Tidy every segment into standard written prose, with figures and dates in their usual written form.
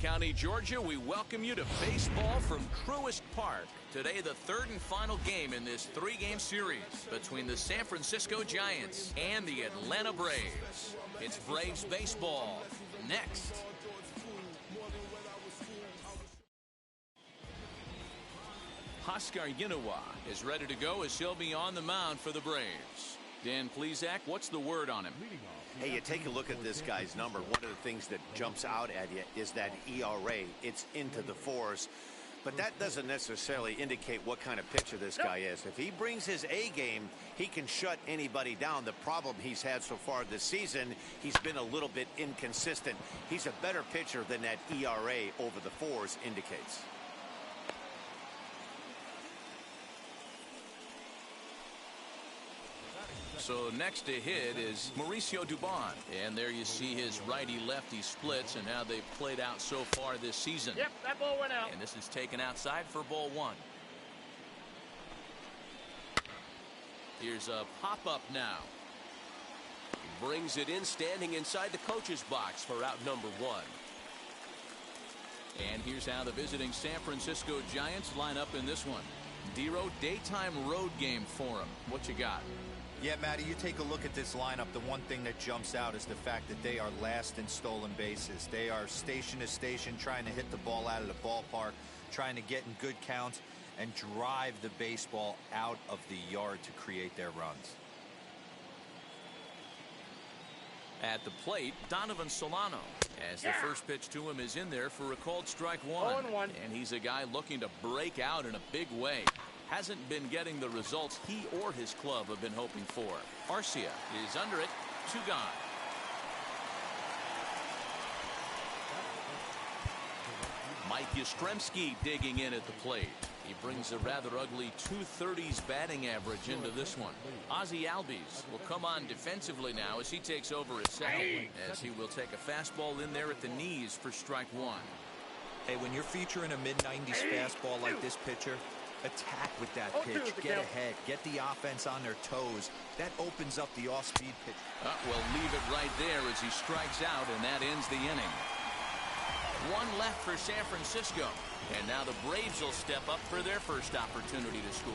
County, Georgia, we welcome you to baseball from Truist Park. Today, the third and final game in this three-game series between the San Francisco Giants and the Atlanta Braves. It's Braves baseball next. Huascar Ynoa is ready to go as he'll be on the mound for the Braves. Dan Plesac, what's the word on him? Hey, you take a look at this guy's number. One of the things that jumps out at you is that ERA. It's into the fours. But that doesn't necessarily indicate what kind of pitcher this guy is. If he brings his A game, he can shut anybody down. The problem he's had so far this season, he's been a little bit inconsistent. He's a better pitcher than that ERA over the fours indicates. So next to hit is Mauricio Dubon. And there you see his righty-lefty splits and how they've played out so far this season. Yep, that ball went out. And this is taken outside for ball one. Here's a pop-up now. He brings it in standing inside the coach's box for out number one. And here's how the visiting San Francisco Giants line up in this one. Dero, daytime road game for him. What you got? Yeah, Matty, you take a look at this lineup. The one thing that jumps out is the fact that they are last in stolen bases. They are station to station trying to hit the ball out of the ballpark, trying to get in good counts and drive the baseball out of the yard to create their runs. At the plate, Donovan Solano, as the first pitch to him is in there for a called strike one. 0-1. And he's a guy looking to break out in a big way. Hasn't been getting the results he or his club have been hoping for. Arcia is under it, 2 gone. Mike Yastrzemski digging in at the plate. He brings a rather ugly 230s batting average into this one. Ozzie Albies will come on defensively now as he takes over at second, as he will take a fastball in there at the knees for strike one. Hey, when you're featuring a mid-90s fastball like this pitcher, attack with that pitch. Get ahead. Get the offense on their toes. That opens up the off-speed pitch. We'll leave it right there as he strikes out, and that ends the inning. One left for San Francisco. And now the Braves will step up for their first opportunity to score.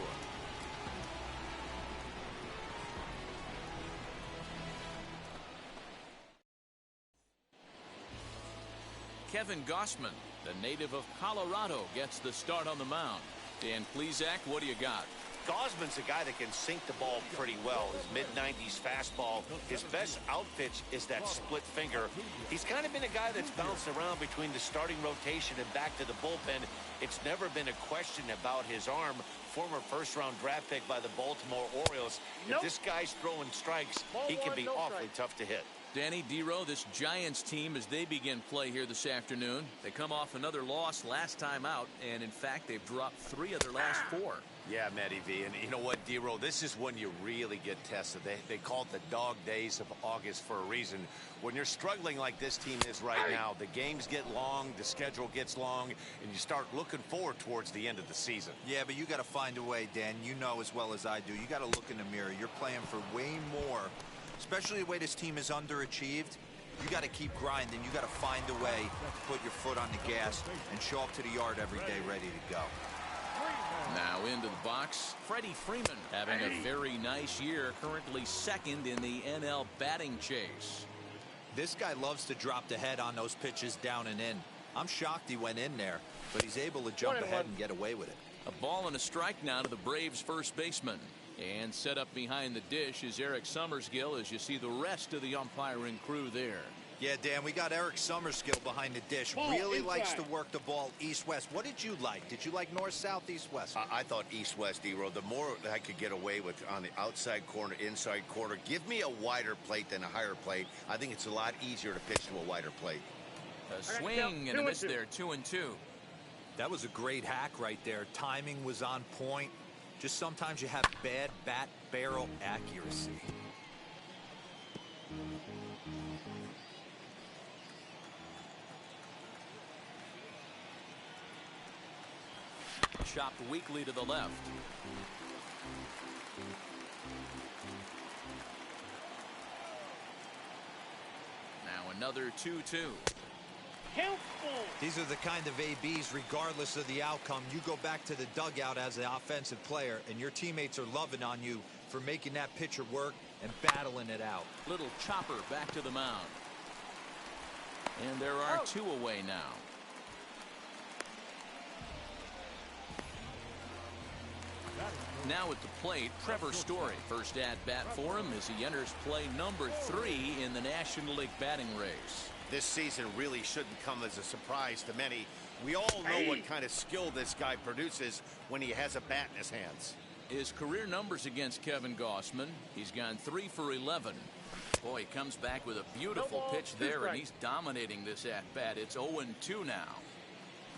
Kevin Gausman, the native of Colorado, gets the start on the mound. Dan Plesac, what do you got? Gausman's a guy that can sink the ball pretty well. His mid-90s fastball. His best out pitch is that split finger. He's kind of been a guy that's bounced around between the starting rotation and back to the bullpen. It's never been a question about his arm. Former first-round draft pick by the Baltimore Orioles. If this guy's throwing strikes, he can be awfully tough to hit. Danny Dero, this Giants team, as they begin play here this afternoon, they come off another loss last time out, and in fact, they've dropped 3 of their last 4. Yeah, Matty V, and you know what, Dero, this is when you really get tested. They call it the dog days of August for a reason. When you're struggling like this team is right now, the games get long, the schedule gets long, and you start looking forward towards the end of the season. Yeah, but you got to find a way, Dan. You know as well as I do. You got to look in the mirror. You're playing for way more. Especially the way this team is underachieved, you got to keep grinding. You got to find a way to put your foot on the gas and show up to the yard every day ready to go. Now into the box, Freddie Freeman having a very nice year, currently second in the NL batting chase. This guy loves to drop the head on those pitches down and in. I'm shocked he went in there, but he's able to jump ahead and get away with it. A ball and a strike now to the Braves first baseman. And set up behind the dish is Eric Summerskill as you see the rest of the umpiring crew there. Yeah, Dan, we got Eric Summerskill behind the dish. Really likes to work the ball east-west. What did you like? Did you like north-south, east-west? I thought east-west, D-Row. The more I could get away with on the outside corner, inside corner, give me a wider plate than a higher plate. I think it's a lot easier to pitch to a wider plate. A swing and a miss there, 2-2. That was a great hack right there. Timing was on point. Just sometimes you have bad bat barrel accuracy. Chopped weakly to the left. Now another 2-2. These are the kind of ABs, regardless of the outcome. You go back to the dugout as an offensive player, and your teammates are loving on you for making that pitcher work and battling it out. Little chopper back to the mound. And there are two away now. Now at the plate, Trevor Story. First at bat for him as he enters play number 3 in the National League batting race. This season really shouldn't come as a surprise to many. We all know what kind of skill this guy produces when he has a bat in his hands. His career numbers against Kevin Gausman. He's gone 3 for 11. Boy, he comes back with a beautiful pitch there, and he's dominating this at-bat. It's 0-2 now.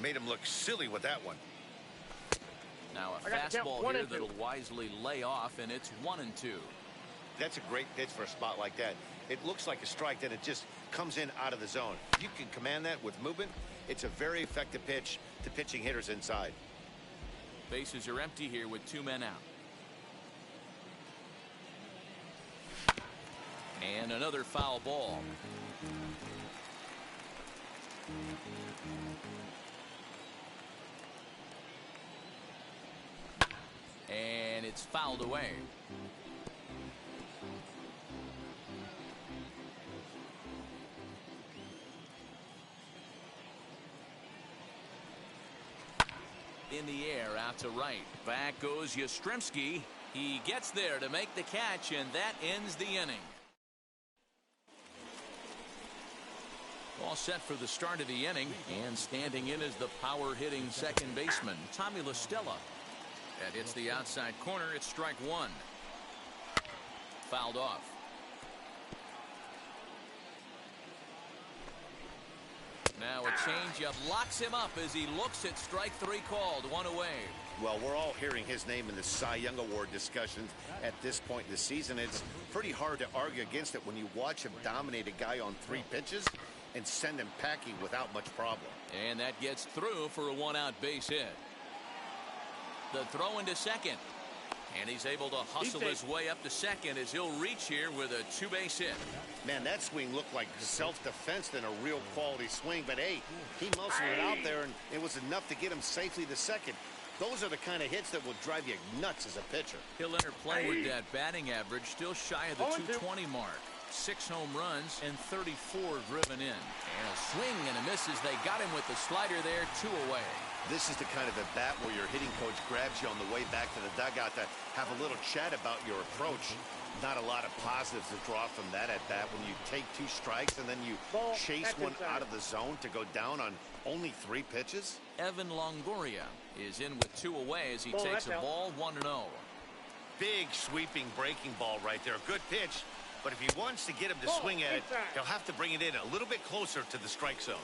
Made him look silly with that one. Now a fastball here that'll wisely lay off, and it's 1-2. That's a great pitch for a spot like that. It looks like a strike, then it just comes in out of the zone. You can command that with movement. It's a very effective pitch to pitching hitters inside. Bases are empty here with 2 men out. And another foul ball. And it's fouled away. In the air out to right. Back goes Yastrzemski. He gets there to make the catch, and that ends the inning. All set for the start of the inning, and standing in is the power-hitting second baseman, Tommy La Stella. That hits the outside corner. It's strike 1. Fouled off. Now a changeup locks him up as he looks at strike 3 called. 1 away. Well, we're all hearing his name in the Cy Young Award discussions at this point in the season. It's pretty hard to argue against it when you watch him dominate a guy on 3 pitches and send him packing without much problem. And that gets through for a 1-out base hit. The throw into second. And he's able to hustle his way up to second as he'll reach here with a 2-base hit. Man, that swing looked like self-defense than a real quality swing. But, hey, he muscled it out there, and it was enough to get him safely to second. Those are the kind of hits that will drive you nuts as a pitcher. He'll enter play with that batting average still shy of the 220 mark. 6 home runs and 34 driven in. And a swing and a miss as they got him with the slider there. 2 away. This is the kind of at bat where your hitting coach grabs you on the way back to the dugout to have a little chat about your approach. Not a lot of positives to draw from that at bat when you take 2 strikes and then you chase one out of the zone to go down on only 3 pitches. Evan Longoria is in with 2 away as he takes a ball 1-0. Big sweeping breaking ball right there. A good pitch. But if he wants to get him to swing at it, he'll have to bring it in a little bit closer to the strike zone.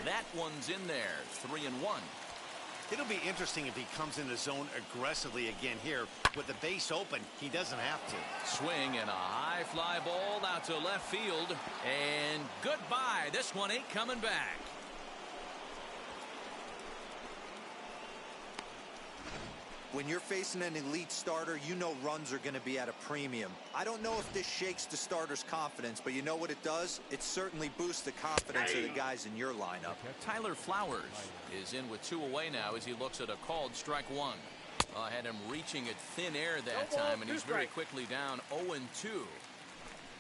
That one's in there. 3-1. It'll be interesting if he comes in the zone aggressively again here. With the base open, he doesn't have to. Swing and a high fly ball out to left field. And goodbye. This one ain't coming back. When you're facing an elite starter, you know runs are going to be at a premium. I don't know if this shakes the starter's confidence, but you know what it does? It certainly boosts the confidence of the guys in your lineup. Tyler Flowers is in with 2 away now as he looks at a called strike 1. Had him reaching at thin air that time, and he's very quickly down 0-2.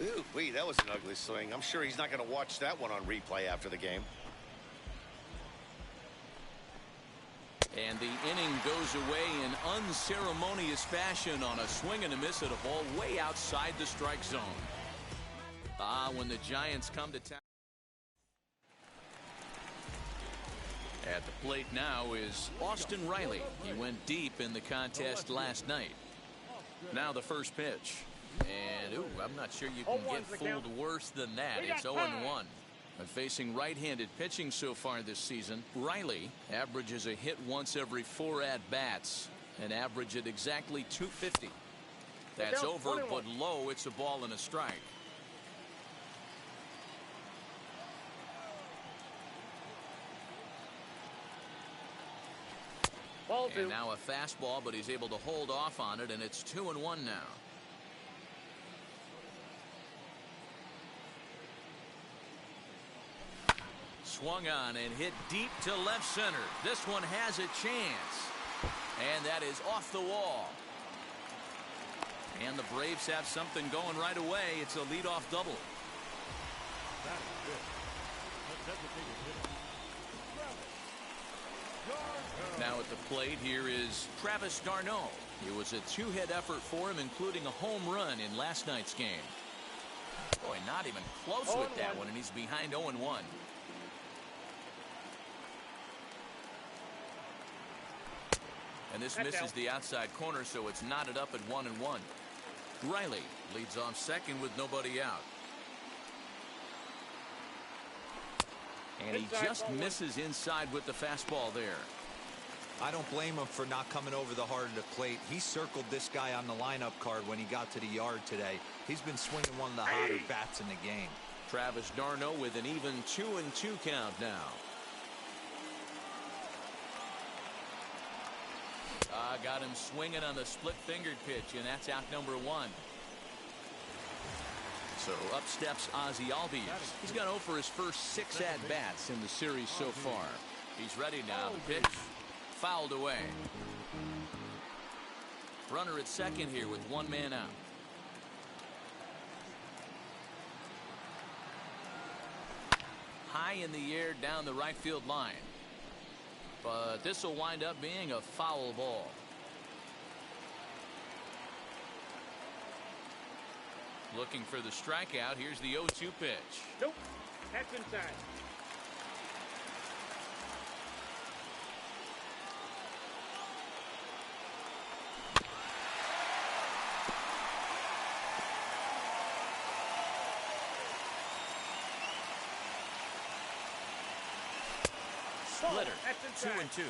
Ooh, that was an ugly swing. I'm sure he's not going to watch that one on replay after the game. And the inning goes away in unceremonious fashion on a swing and a miss at a ball way outside the strike zone. When the Giants come to town. At the plate now is Austin Riley. He went deep in the contest last night. Now the first pitch. And, I'm not sure you can get fooled worse than that. It's 0-1. But facing right-handed pitching so far this season, Riley averages a hit once every 4 at-bats, an average at exactly 250. That's over, but low. It's a ball and a strike. And now a fastball, but he's able to hold off on it, and it's 2-1 now. swung on and hit deep to left center. This one has a chance. And that is off the wall. And the Braves have something going right away. It's a leadoff double. Now at the plate here is Travis d'Arnaud. It was a two-hit effort for him, including a home run in last night's game. Boy, not even close with that one, and he's behind 0-1. And this misses the outside corner, so it's knotted up at 1-1. Riley leads off second with nobody out. And he just misses inside with the fastball there. I don't blame him for not coming over the heart of the plate. He circled this guy on the lineup card when he got to the yard today. He's been swinging one of the hotter bats in the game. Travis d'Arnaud with an even 2-2 count now. Got him swinging on the split-fingered pitch, and that's out number 1. So up steps Ozzie Albies. He's gone over his first 6 at-bats in the series so far. He's ready now. The pitch fouled away. Runner at second here with 1 man out. High in the air down the right field line. But this will wind up being a foul ball. Looking for the strikeout. Here's the 0-2 pitch. Nope. That's inside. Splitter. 2-2.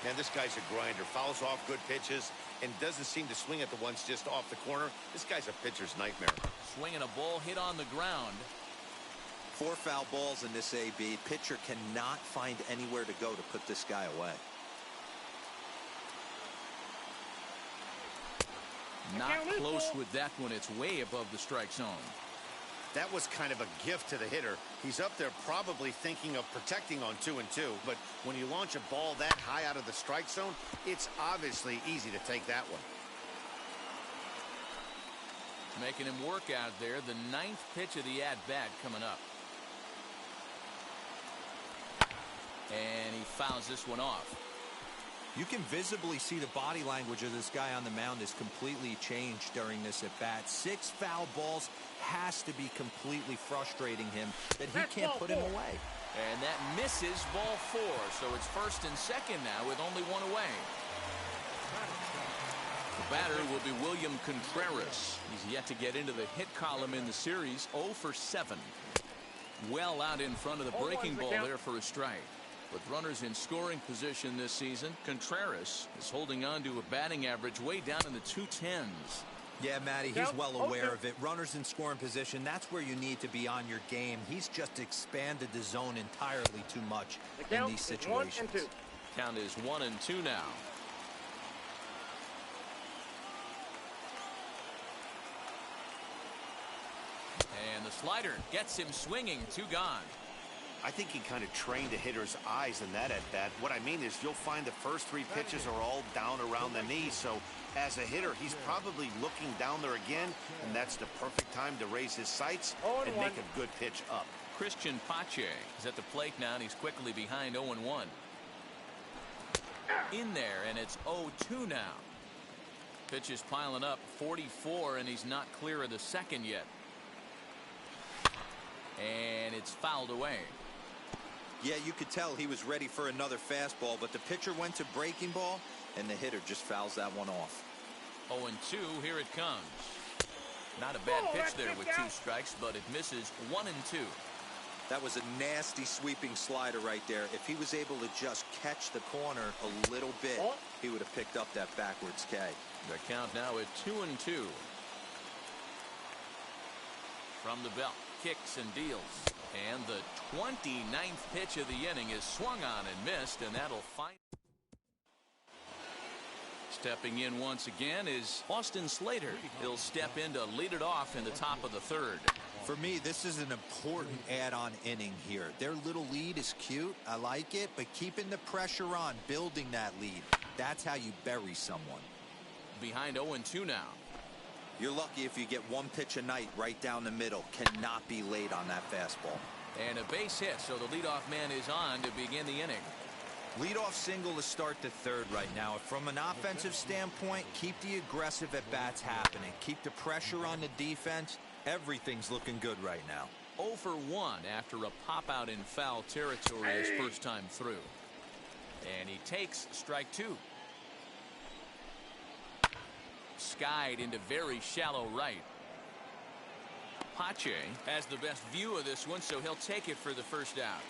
Man, this guy's a grinder. Fouls off good pitches and doesn't seem to swing at the ones just off the corner. This guy's a pitcher's nightmare. Swinging a ball hit on the ground. 4 foul balls in this AB. Pitcher cannot find anywhere to go to put this guy away. Not close with that one. It's way above the strike zone. That was kind of a gift to the hitter. He's up there probably thinking of protecting on 2-2, but when you launch a ball that high out of the strike zone, it's obviously easy to take that one. Making him work out there. The 9th pitch of the at-bat coming up. And he fouls this one off. You can visibly see the body language of this guy on the mound is completely changed during this at-bat. 6 foul balls has to be completely frustrating him that he can't put him away. And that misses ball 4, so it's first and second now with only 1 away. The batter will be William Contreras. He's yet to get into the hit column in the series. 0 for 7. Well out in front of the breaking ball there for a strike. With runners in scoring position this season, Contreras is holding on to a batting average way down in the 210s. Yeah, Matty, he's well aware of it. Runners in scoring position, that's where you need to be on your game. He's just expanded the zone entirely too much in these situations. Count is 1-2 now. And the slider gets him swinging. 2 gone. I think he kind of trained the hitter's eyes in that at-bat. What I mean is you'll find the first 3 pitches are all down around the knee, so as a hitter, he's probably looking down there again, and that's the perfect time to raise his sights and make a good pitch up. Christian Pache is at the plate now, and he's quickly behind 0-1. In there, and it's 0-2 now. Pitch is piling up, 44, and he's not clear of the second yet. And it's fouled away. Yeah, you could tell he was ready for another fastball, but the pitcher went to breaking ball, and the hitter just fouls that one off. 0-2, here it comes. Not a bad pitch there with 2 strikes, but it misses 1-2. That was a nasty sweeping slider right there. If he was able to just catch the corner a little bit, he would have picked up that backwards K. The count now at 2-2. From the belt, kicks and deals. And the 29th pitch of the inning is swung on and missed, and that'll find. Stepping in once again is Austin Slater. He'll step in to lead it off in the top of the 3rd. For me, this is an important add-on inning here. Their little lead is cute. I like it, but keeping the pressure on, building that lead, that's how you bury someone. Behind 0-2 now. You're lucky if you get one pitch a night right down the middle. Cannot be late on that fastball. And a base hit, so the leadoff man is on to begin the inning. Leadoff single to start the third right now. From an offensive standpoint, keep the aggressive at-bats happening. Keep the pressure on the defense. Everything's looking good right now. 0 for 1 after a pop-out in foul territory his first time through. And he takes strike 2. Skied into very shallow right. Pache has the best view of this one, so he'll take it for the first out.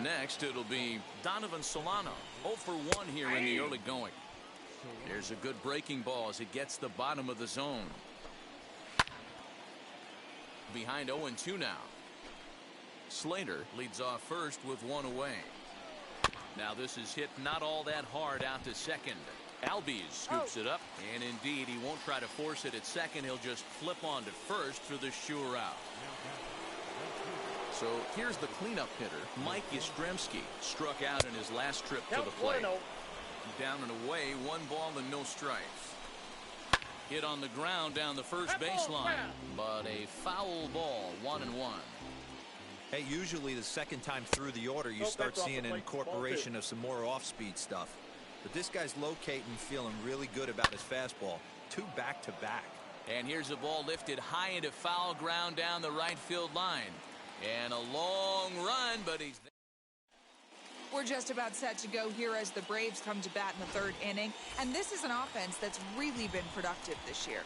Next, it'll be Donovan Solano. 0 for 1 here in the early going. There's a good breaking ball as it gets the bottom of the zone. Behind 0-2 now. Slater leads off first with 1 away. Now this is hit not all that hard out to second. Albies scoops it up, and indeed he won't try to force it at second. He'll just flip on to first for the sure out. So here's the cleanup hitter, Mike Yastrzemski. Struck out in his last trip to the plate. Down and away, 1 ball and no strikes. Hit on the ground down the first baseline, but a foul ball, 1-1. Hey, usually the second time through the order you start seeing an incorporation of some more off-speed stuff. But this guy's locating, feeling really good about his fastball. 2 back-to-back. And here's a ball lifted high into foul ground down the right field line. And a long run, but he's there. We're just about set to go here as the Braves come to bat in the 3rd inning, and this is an offense that's really been productive this year.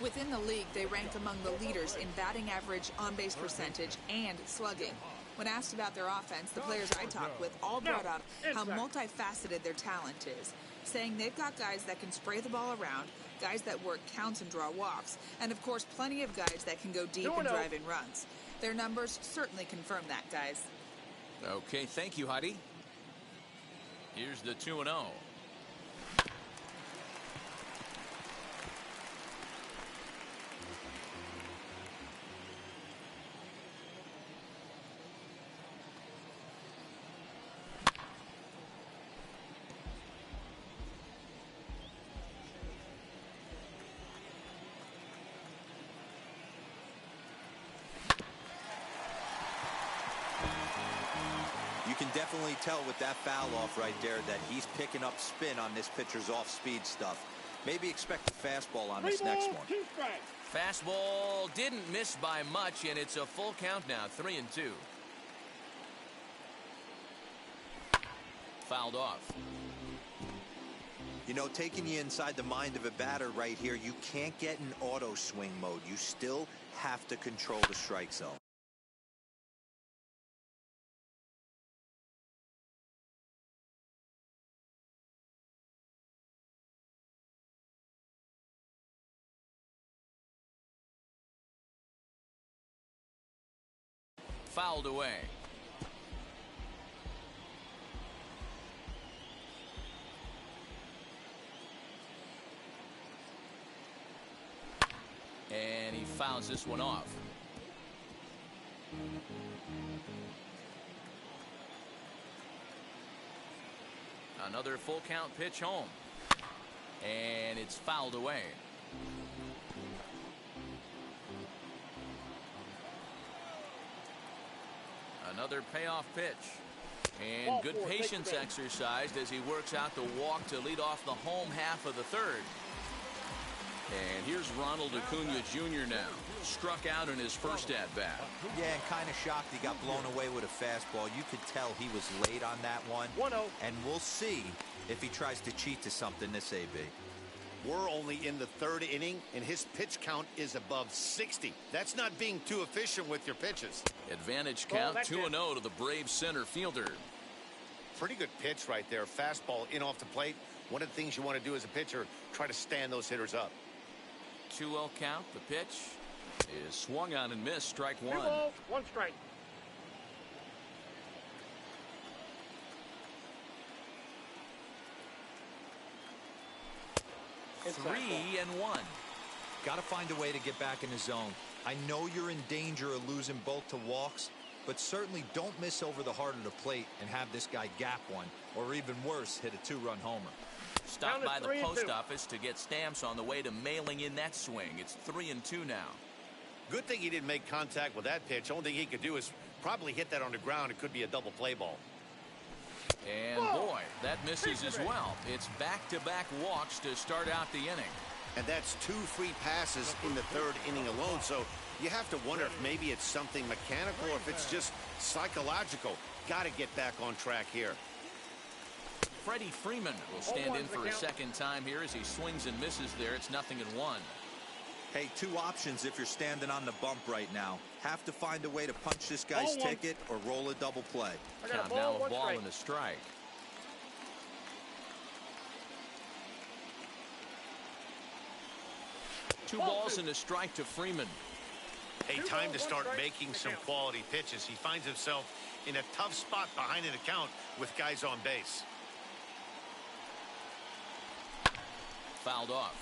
Within the league, they rank among the leaders in batting average, on-base percentage, and slugging. When asked about their offense, the players I talked with all brought up how multifaceted their talent is, saying they've got guys that can spray the ball around, guys that work counts and draw walks, and of course plenty of guys that can go deep and drive in runs. Their numbers certainly confirm that, guys. Okay, thank you, Heidi. Here's the 2-0. You can definitely tell with that foul off right there that he's picking up spin on this pitcher's off-speed stuff. Maybe expect a fastball on this next one. Fastball didn't miss by much, and it's a full count now, 3-2. Fouled off. You know, taking you inside the mind of a batter right here, you can't get in auto swing mode. You still have to control the strike zone. Fouled away. And he fouls this one off. Another full count pitch home. And it's fouled away. Another payoff pitch. And good patience exercised as he works out the walk to lead off the home half of the 3rd. And here's Ronald Acuna Jr. now. Struck out in his first at-bat. Yeah, and kind of shocked he got blown away with a fastball. You could tell he was late on that one. 1-0. And we'll see if he tries to cheat to something this AB. We're only in the 3rd inning, and his pitch count is above 60. That's not being too efficient with your pitches. Advantage count, 2-0 to the Braves center fielder. Pretty good pitch right there. Fastball in off the plate. One of the things you want to do as a pitcher, try to stand those hitters up. 2-0 count. The pitch is swung on and missed. Strike 1. 2 balls, 1 strike. Inside 3-1. Got to find a way to get back in the zone. I know you're in danger of losing both to walks, but certainly don't miss over the heart of the plate and have this guy gap one, or even worse, hit a 2-run homer. Stopped by the post office to get stamps on the way to mailing in that swing. It's 3-2 now. Good thing he didn't make contact with that pitch. Only thing he could do is probably hit that on the ground. It could be a double play ball. And boy, that misses as well. It's back-to-back walks to start out the inning. And that's 2 free passes in the 3rd inning alone. So you have to wonder if maybe it's something mechanical or if it's just psychological. Got to get back on track here. Freddie Freeman will stand in for a second time here as he swings and misses there. It's 0-1. Hey, 2 options if you're standing on the bump right now. Have to find a way to punch this guy's ticket or roll a double play. Count now a ball and a strike. Two balls and a strike to Freeman. Hey, time to start making some quality pitches. He finds himself in a tough spot behind an account with guys on base. Fouled off.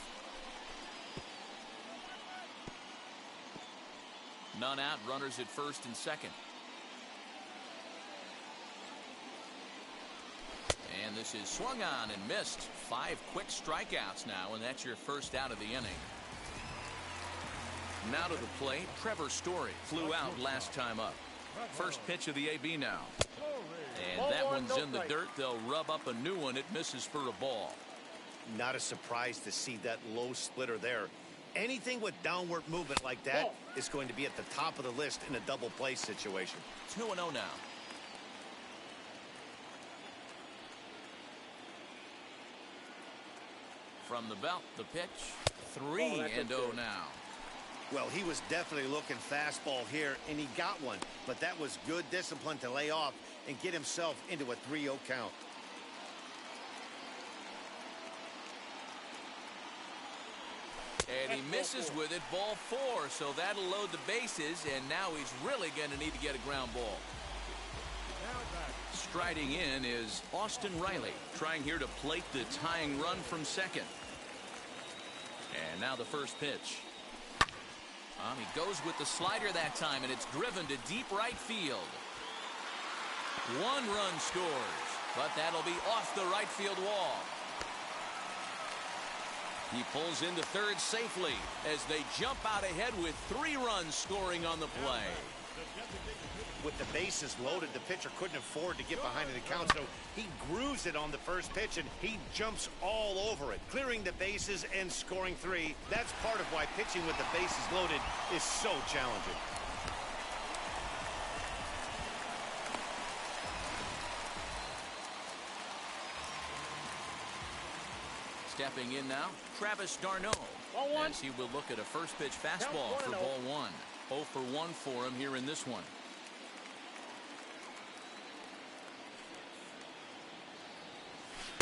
None out, runners at first and second. And this is swung on and missed. 5 quick strikeouts now, and that's your first out of the inning. Now to the plate, Trevor Story flew out last time up. First pitch of the AB now. And that one's in the dirt. They'll rub up a new one. It misses for a ball. Not a surprise to see that low splitter there. Anything with downward movement like that is going to be at the top of the list in a double play situation. 2-0 now. From the belt, the pitch. 3-0 now. Well, he was definitely looking fastball here, and he got one. But that was good discipline to lay off and get himself into a 3-0 count. And he misses with it, ball 4, so that'll load the bases, and now he's really going to need to get a ground ball. Striding in is Austin Riley, trying here to plate the tying run from second. And now the first pitch. He goes with the slider that time, and it's driven to deep right field. 1 run scores, but that'll be off the right field wall. He pulls into third safely as they jump out ahead with 3 runs scoring on the play. With the bases loaded, the pitcher couldn't afford to get behind the count, so he grooves it on the first pitch, and he jumps all over it, clearing the bases and scoring 3. That's part of why pitching with the bases loaded is so challenging. Stepping in now, Travis d'Arnaud, as he will look at a first pitch fastball for ball 1. 0 for 1 for him here in this one.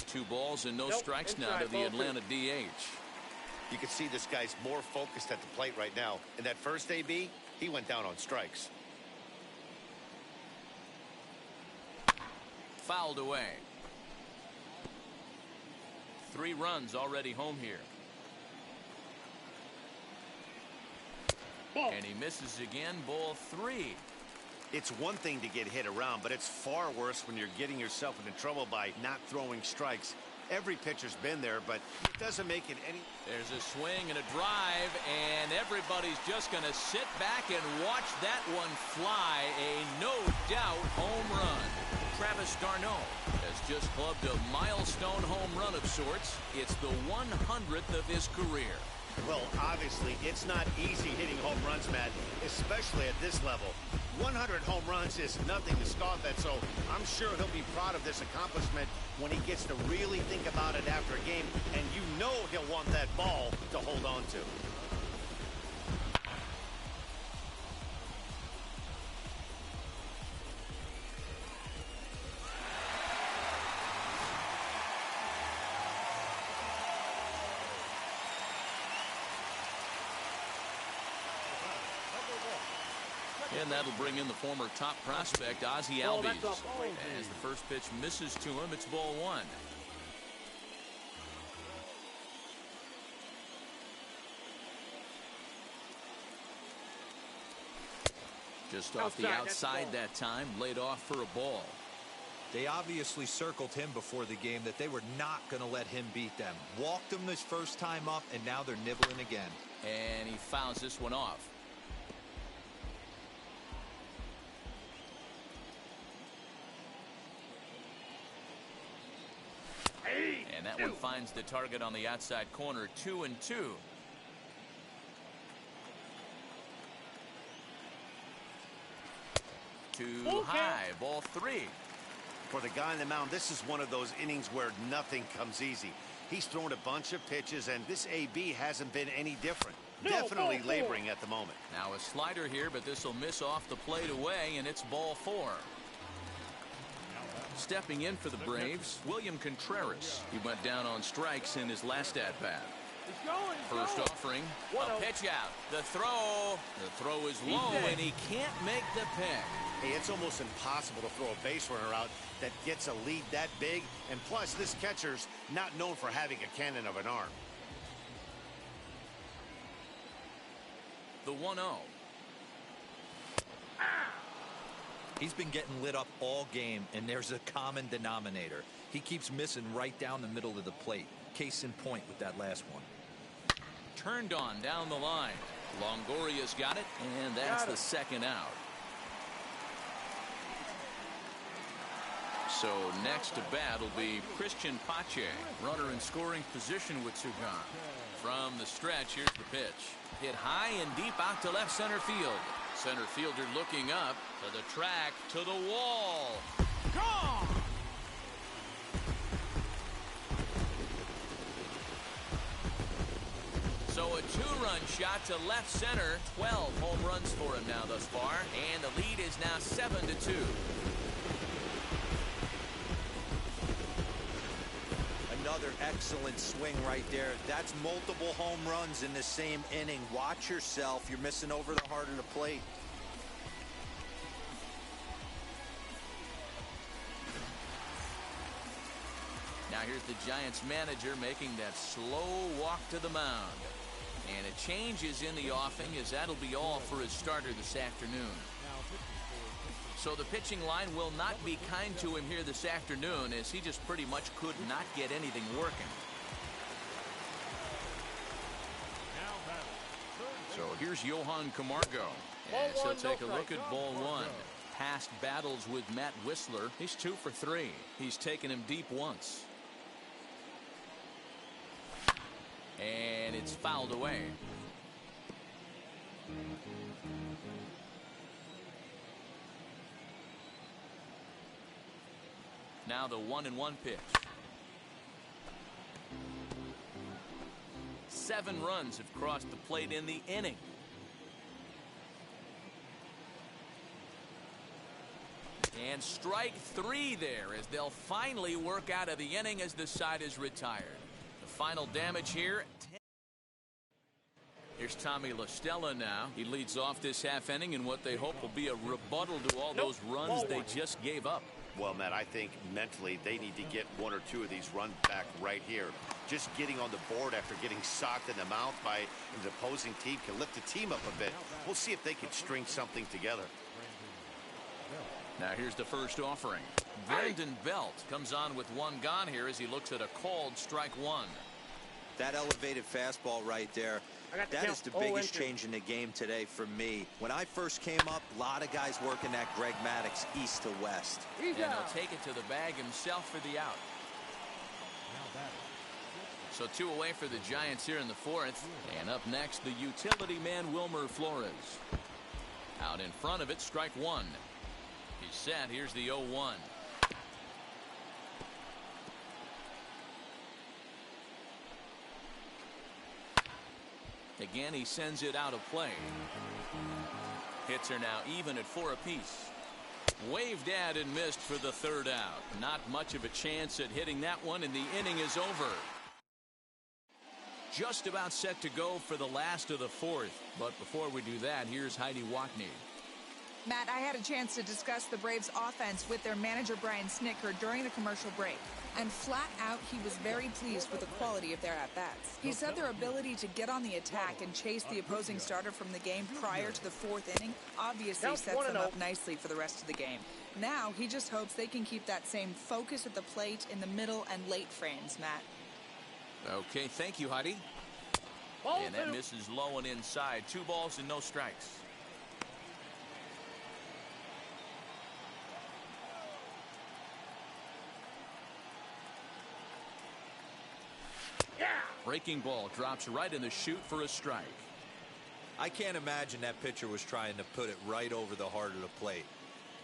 Two balls and no strikes now to the Atlanta DH. You can see this guy's more focused at the plate right now. In that first AB, he went down on strikes. Fouled away. 3 runs already home here. And he misses again, ball 3. It's one thing to get hit around, but it's far worse when you're getting yourself into trouble by not throwing strikes. Every pitcher's been there, but it doesn't make it any... There's a swing and a drive, and everybody's just going to sit back and watch that one fly. A no-doubt home run. Travis d'Arnaud has just clubbed a milestone home run of sorts. It's the 100th of his career. Well, obviously, it's not easy hitting home runs, Matt, especially at this level. 100 home runs is nothing to scoff at, so I'm sure he'll be proud of this accomplishment when he gets to really think about it after a game, and you know he'll want that ball to hold on to. And that'll bring in the former top prospect, Ozzie Albies. As the first pitch misses to him, it's ball 1. Just off the outside that time, laid off for a ball. They obviously circled him before the game that they were not going to let him beat them. Walked him this first time up, and now they're nibbling again. And he fouls this one off. And that one finds the target on the outside corner, 2-2. Too high, ball 3. For the guy on the mound, this is one of those innings where nothing comes easy. He's thrown a bunch of pitches, and this AB hasn't been any different. Definitely laboring at the moment. Now a slider here, but this will miss off the plate away, and it's ball 4. Stepping in for the Braves, William Contreras. He went down on strikes in his last at-bat. First offering, a pitch out. The throw is low, and he can't make the pick. Hey, it's almost impossible to throw a base runner out that gets a lead that big. And plus, this catcher's not known for having a cannon of an arm. The 1-0. He's been getting lit up all game, and there's a common denominator. He keeps missing right down the middle of the plate. Case in point with that last one. Turned on down the line. Longoria's got it, and that's the second out. So next to bat will be Christian Pache. Runner in scoring position with Sugan. From the stretch, here's the pitch. Hit high and deep out to left center field. Center fielder looking up to the track, to the wall. Gone! So a 2-run shot to left center. 12 home runs for him now thus far. And the lead is now 7-2. Another excellent swing right there. That's multiple home runs in the same inning. Watch yourself. You're missing over the heart of the plate. Now here's the Giants manager making that slow walk to the mound. And a change is in the offing, as that'll be all for his starter this afternoon. So the pitching line will not be kind to him here this afternoon, as he just pretty much could not get anything working. So here's Johan Camargo, as he'll take a look at ball 1. Past battles with Matt Whistler, he's 2 for 3. He's taken him deep once. And it's fouled away. Now the 1-1 pitch. 7 runs have crossed the plate in the inning. And strike 3 there, as they'll finally work out of the inning as the side is retired. The final damage here. Here's Tommy La Stella now. He leads off this half inning in what they hope will be a rebuttal to all those runs they just gave up. Well, Matt, I think mentally they need to get 1 or 2 of these runs back right here. Just getting on the board after getting socked in the mouth by the opposing team can lift the team up a bit. We'll see if they can string something together. Now here's the first offering. Brandon Belt comes on with 1 gone here as he looks at a called strike 1. That elevated fastball right there, that is the biggest change in the game today for me. When I first came up, a lot of guys working that Greg Maddux east to west. And he'll take it to the bag himself for the out. So 2 away for the Giants here in the 4th. And up next, the utility man Wilmer Flores. Out in front of it, strike 1. He's set. Here's the 0-1. Again, he sends it out of play. Hits are now even at 4 apiece. Waved at and missed for the 3rd out. Not much of a chance at hitting that one, and the inning is over. Just about set to go for the last of the 4th. But before we do that, here's Heidi Watney. Matt, I had a chance to discuss the Braves offense with their manager Brian Snitker during the commercial break. And flat out, he was very pleased with the quality of their at-bats. He said their ability to get on the attack and chase the opposing starter from the game prior to the fourth inning obviously sets them up nicely for the rest of the game. Now, he just hopes they can keep that same focus at the plate in the middle and late frames, Matt. Okay, thank you, Heidi. And that misses low and inside. 2 balls and no strikes. Breaking ball drops right in the chute for a strike. I can't imagine that pitcher was trying to put it right over the heart of the plate.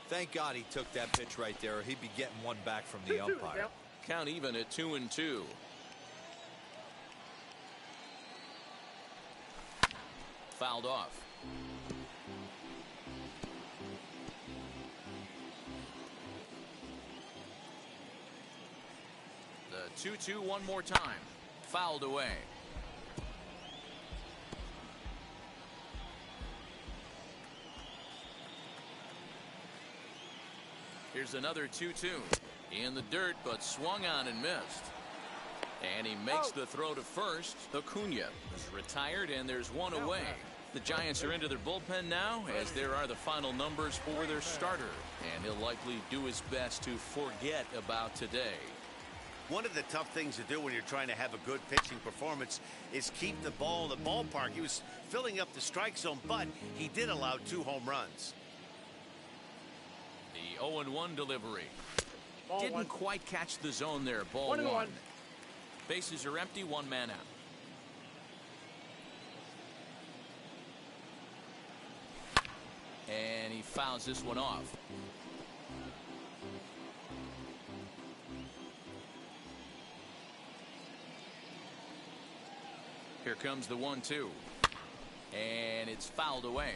Thank God he took that pitch right there, or he'd be getting one back from the umpire. Count even at 2-2. Fouled off. The 2-2 one more time. Fouled away. Here's another 2-2. In the dirt, but swung on and missed. And he makes the throw to first. Acuna is retired, and there's one away. The Giants are into their bullpen now, as there are the final numbers for their starter. And he'll likely do his best to forget about today. One of the tough things to do when you're trying to have a good pitching performance is keep the ball in the ballpark. He was filling up the strike zone, but he did allow 2 home runs. The 0-1 delivery. Ball Didn't one. quite catch the zone there. Ball 1. Bases are empty, 1 man out. And he fouls this one off. Here comes the 1-2. And it's fouled away.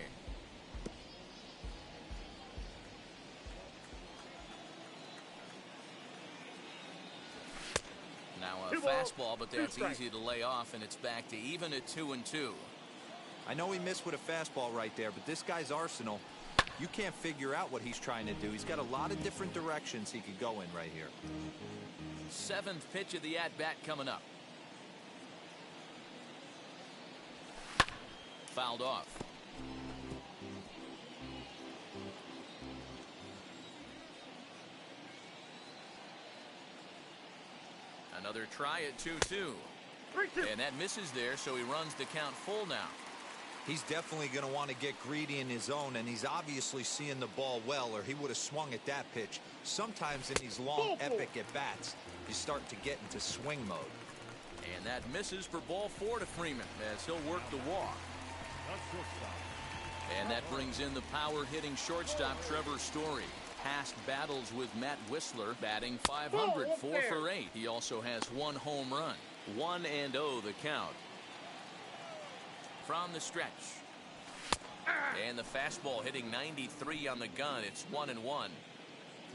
Now a fastball, but that's easy to lay off, and it's back to even at 2-2. I know he missed with a fastball right there, but this guy's arsenal, you can't figure out what he's trying to do. He's got a lot of different directions he could go in right here. 7th pitch of the at-bat coming up. Fouled off. Another try at 2-2. And that misses there, so he runs the count full now. He's definitely going to want to get greedy in his zone, and he's obviously seeing the ball well, or he would have swung at that pitch. Sometimes in these long, epic at-bats, you start to get into swing mode. And that misses for ball 4 to Freeman as he'll work the walk. And that brings in the power-hitting shortstop Trevor Story. Past battles with Matt Whistler, batting .500, 4 for 8. He also has 1 home run. 1-0 the count. From the stretch. And the fastball hitting 93 on the gun. It's 1-1.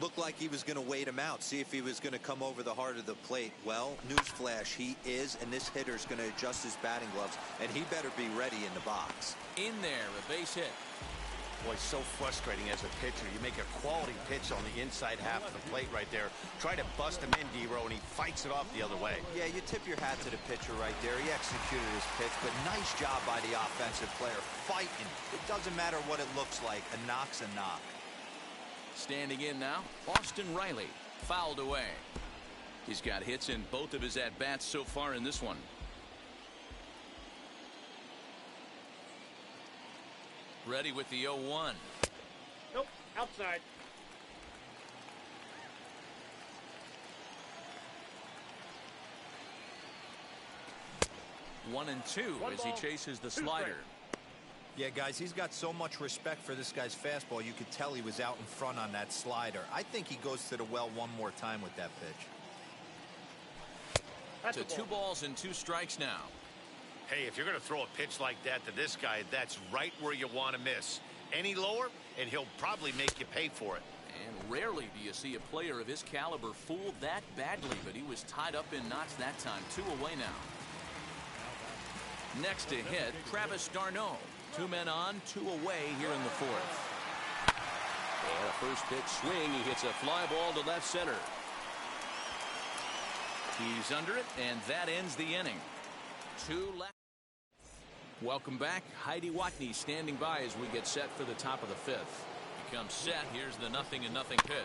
Looked like he was going to wait him out, see if he was going to come over the heart of the plate. Well, newsflash, he is, and this hitter's going to adjust his batting gloves, and he better be ready in the box. In there, a base hit. Boy, so frustrating as a pitcher. You make a quality pitch on the inside half of the plate right there. Try to bust him in, D-Row, and he fights it off the other way. Yeah, you tip your hat to the pitcher right there. He executed his pitch, but nice job by the offensive player fighting. It doesn't matter what it looks like. A knock's a knock. Standing in now, Austin Riley. Fouled away. He's got hits in both of his at-bats so far in this one. Ready with the 0-1. Nope, outside. One and two as he chases the slider. Yeah, guys, he's got so much respect for this guy's fastball. You could tell he was out in front on that slider. I think he goes to the well one more time with that pitch. To 2 balls and 2 strikes now. Hey, if you're going to throw a pitch like that to this guy, that's right where you want to miss. Any lower, and he'll probably make you pay for it. And rarely do you see a player of his caliber fooled that badly, but he was tied up in knots that time. 2 away now. Next to hit, Travis d'Arnaud. 2 men on, 2 away here in the 4th. And a first pitch swing. He hits a fly ball to left center. He's under it, and that ends the inning. 2 left. Welcome back. Heidi Watney standing by as we get set for the top of the 5th. He comes set. Here's the 0-0 pitch.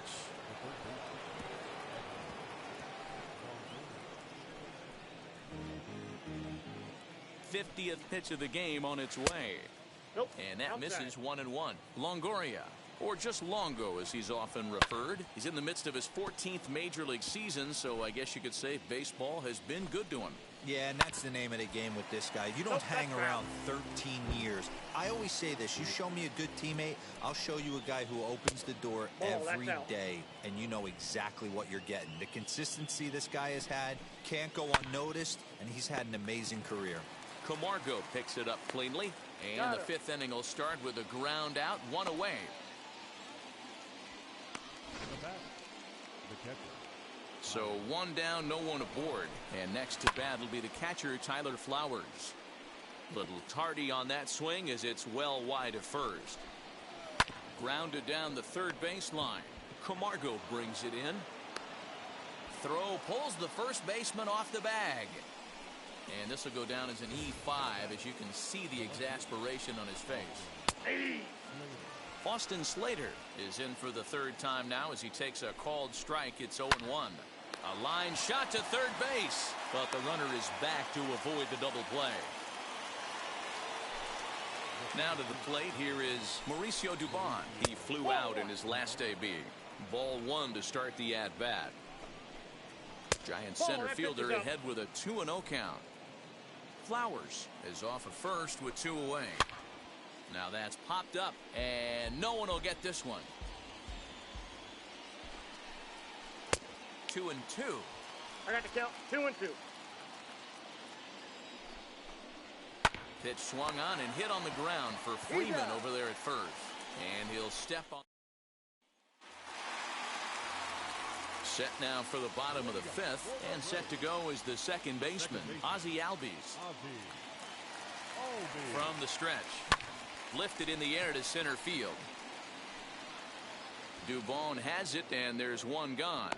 '50th pitch of the game on its way. Nope. And that Outside. misses 1-1. Longoria, or just Longo as he's often referred. He's in the midst of his 14th major league season, so I guess you could say baseball has been good to him. Yeah, and that's the name of the game with this guy. You don't hang around 13 years. I always say this, you show me a good teammate, I'll show you a guy who opens the door every day, and you know exactly what you're getting. The consistency this guy has had can't go unnoticed, and he's had an amazing career. Camargo picks it up cleanly, and the 5th inning will start with a ground out, 1 away. So 1 down, no one aboard. And next to bat will be the catcher, Tyler Flowers. Little tardy on that swing as it's well wide of first. Grounded down the third baseline. Camargo brings it in. Throw pulls the first baseman off the bag. And this will go down as an E5 as you can see the exasperation on his face. Austin Slater is in for the 3rd time now as he takes a called strike. It's 0-1. A line shot to third base, but the runner is back to avoid the double play. Now to the plate, here is Mauricio Dubon. He flew out in his last AB. Ball 1 to start the at-bat. Giant center fielder ahead with a 2-0 count. Flowers is off of first with 2 away. Now that's popped up, and no one will get this one. 2-2. I got the count. 2-2. Pitch swung on and hit on the ground for Freeman over there at first. And he'll step on. Set now for the bottom of the 5th, and set to go is the second baseman, Ozzie Albies. From the stretch. Lifted in the air to center field. Dubon has it, and there's one gone.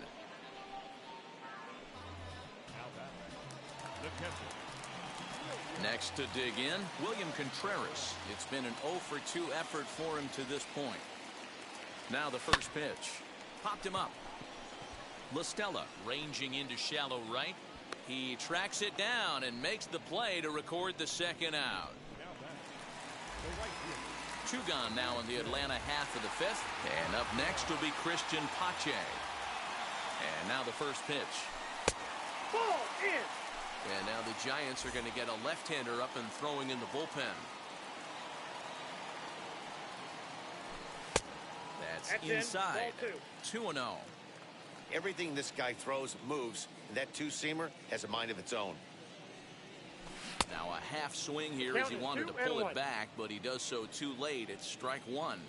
Next to dig in, William Contreras. It's been an 0-for-2 effort for him to this point. Now the first pitch. Popped him up. La Stella ranging into shallow right. He tracks it down and makes the play to record the second out. 2 gone now in the Atlanta half of the 5th. And up next will be Christian Pache. And now the first pitch. Ball in. And now the Giants are going to get a left-hander up and throwing in the bullpen. That's inside. 2-0. Everything this guy throws moves, and that 2-seamer has a mind of its own. Now a half swing here as he wanted to pull it back, but he does so too late. It's strike 1.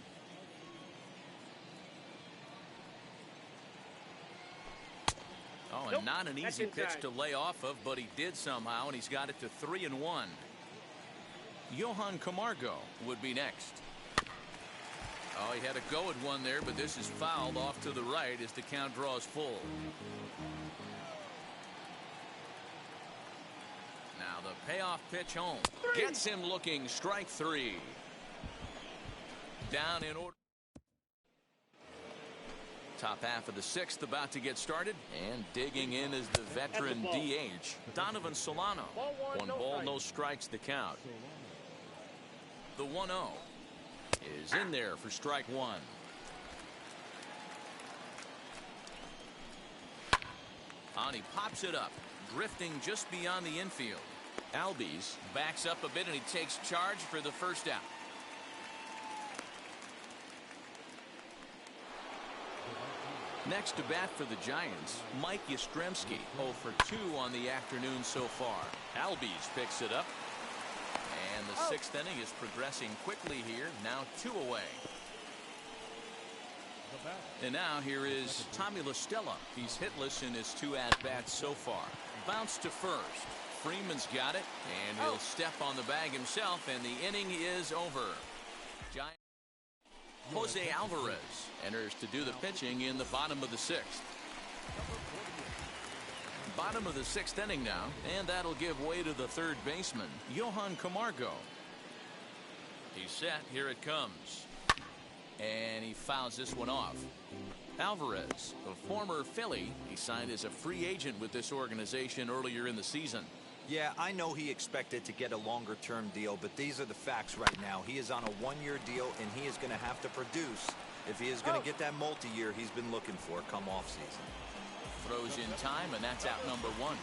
Oh, and not an easy pitch to lay off of, but he did somehow, and he's got it to 3-1. Johan Camargo would be next. Oh, he had a go at one there, but this is fouled off to the right as the count draws full. Now the payoff pitch home. Gets him looking, strike 3. Down in order. Top half of the 6th about to get started, and digging in is the veteran DH, Donovan Solano. 1 ball, no strikes the count. The 1-0 is in there for strike 1. On he pops it up, drifting just beyond the infield. Albies backs up a bit and he takes charge for the first out. Next to bat for the Giants, Mike Yastrzemski, 0-for-2 on the afternoon so far. Albies picks it up. And the 6th inning is progressing quickly here. Now 2 away. And now here is Tommy La Stella. He's hitless in his 2 at-bats so far. Bounce to first. Freeman's got it, and he'll step on the bag himself, and the inning is over. Giants. Jose Alvarez enters to do the pitching in the bottom of the 6th. Bottom of the 6th inning now, and that'll give way to the third baseman, Johan Camargo. He's set. Here it comes. And he fouls this one off. Alvarez, a former Philly, he signed as a free agent with this organization earlier in the season. Yeah, I know he expected to get a longer-term deal, but these are the facts right now. He is on a one-year deal, and he is going to have to produce if he is going to get that multi-year he's been looking for come off-season. Throws in time, and that's out number 1.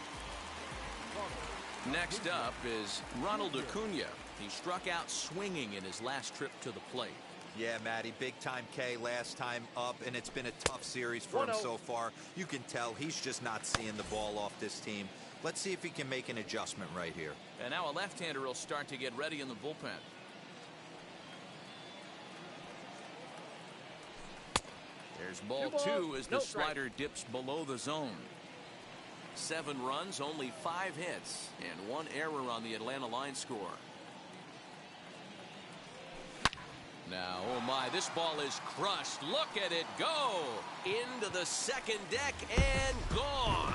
Next up is Ronald Acuna. He struck out swinging in his last trip to the plate. Yeah, Matty, big-time K last time up, and it's been a tough series for him so far. You can tell he's just not seeing the ball off this team. Let's see if he can make an adjustment right here. And now a left-hander will start to get ready in the bullpen. There's ball 2 as the slider dips below the zone. 7 runs, only 5 hits, and 1 error on the Atlanta line score. Now, oh my, this ball is crushed. Look at it go into the second deck and gone.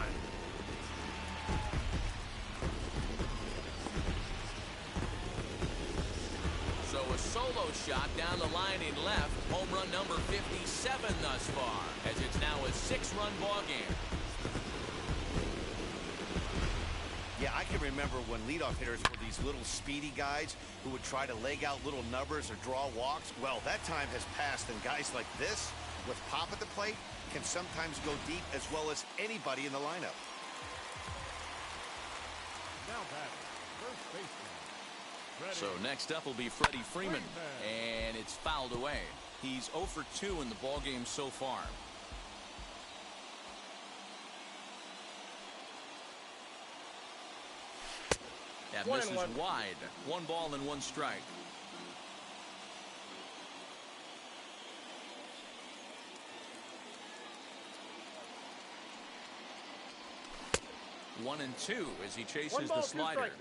So a solo shot down the line in left. Home run number 57 thus far, as it's now a 6-run ball game. Yeah, I can remember when leadoff hitters were these little speedy guys who would try to leg out little numbers or draw walks. Well, that time has passed, and guys like this, with pop at the plate, can sometimes go deep as well as anybody in the lineup. Now batting, first baseman. So next up will be Freddie Freeman, and it's fouled away. He's 0 for 2 in the ballgame so far. That misses wide. 1 ball and 1 strike. One and 2 as he chases the slider.